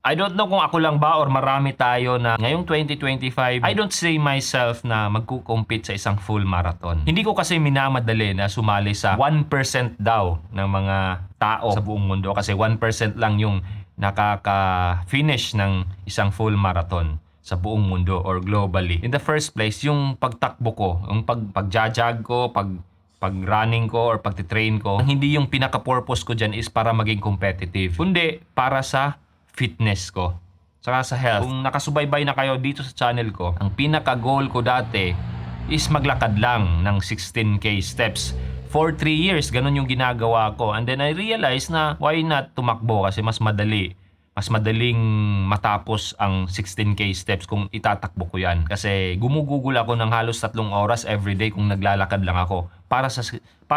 I don't know kung ako lang ba or marami tayo na ngayong 2025, I don't see myself na magko-compete sa isang full marathon. Hindi ko kasi minamadali na sumali sa 1% daw ng mga tao sa buong mundo kasi 1% lang yung nakaka-finish ng isang full marathon sa buong mundo or globally. In the first place, yung pagtakbo ko, yung pagjajag ko, pag running ko or pagtitrain ko, hindi yung pinaka-purpose ko dyan is para maging competitive. Kundi para sa fitness ko. Saka sa health. Kung nakasubaybay na kayo dito sa channel ko, ang pinaka-goal ko dati is maglakad lang ng 16K steps. For 3 years, ganun yung ginagawa ko. And then I realized na why not tumakbo kasi mas madali. Mas madaling matapos ang 16K steps kung itatakbo ko yan. Kasi gumugugol ako ng halos 3 oras everyday kung naglalakad lang ako para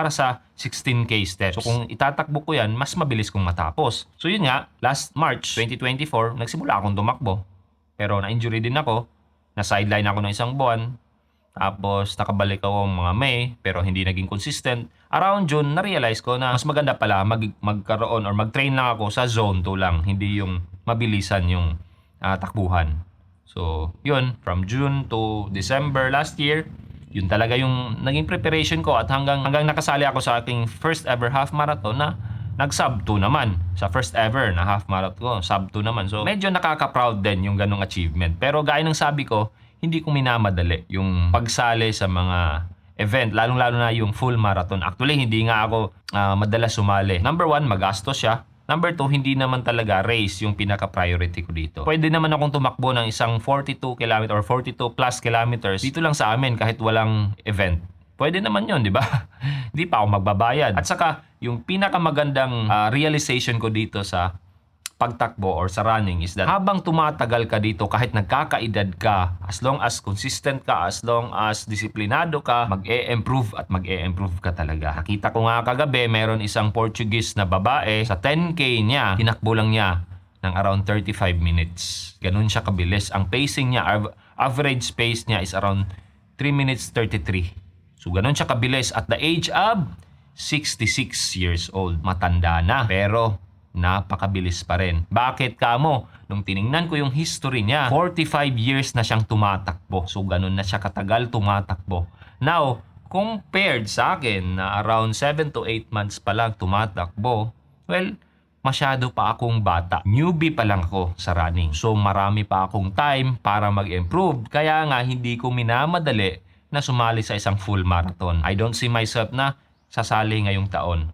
sa 16K steps. So kung itatakbo ko yan, mas mabilis kong matapos. So yun nga, last March 2024, nagsimula akong tumakbo. Pero na-injury din ako, na-sideline ako ng isang buwan. Tapos nakabalik ako mga May pero hindi naging consistent. Around June, na-realize ko na mas maganda pala magkaroon or mag-train lang ako sa zone 2 lang. Hindi yung mabilisan yung takbuhan. So, yun. From June to December last year, yun talaga yung naging preparation ko at hanggang nakasali ako sa aking first ever half marathon na nag-sub 2 naman. Sa first ever na half marathon ko, sub 2 naman. So, medyo nakaka-proud din yung ganong achievement. Pero gaya ng sabi ko, hindi ko minamadali yung pagsali sa mga event, lalong-lalo na yung full marathon. Actually, hindi nga ako madalas sumali. Number 1, magastos siya. Number 2, hindi naman talaga race yung pinaka-priority ko dito. Pwede naman akong tumakbo ng isang 42 km or 42 plus kilometers dito lang sa amin kahit walang event. Pwede naman yun, di ba? Hindi pa ako magbabayad. At saka, yung pinakamagandang realization ko dito sa pagtakbo or sa running is that habang tumatagal ka dito, kahit nagkakaedad ka, as long as consistent ka, as long as disiplinado ka, mag-e-improve at mag-e-improve ka talaga. Nakita ko nga kagabi, meron isang Portuguese na babae, sa 10K niya, tinakbo lang niya ng around 35 minutes. Ganun siya kabilis. Ang pacing niya, average pace niya is around 3 minutes 33. So ganun siya kabilis at the age of 66 years old. Matanda na. Pero napakabilis pa rin. Bakit kamo? Nung tiningnan ko yung history niya, 45 years na siyang tumatakbo. So, ganun na siya katagal tumatakbo. Now, compared sa akin na around 7 to 8 months pa lang tumatakbo, well, masyado pa akong bata. Newbie pa lang ako sa running. So, marami pa akong time para mag-improve. Kaya nga, hindi ko minamadali na sumali sa isang full marathon. I don't see myself na sasali ngayong taon.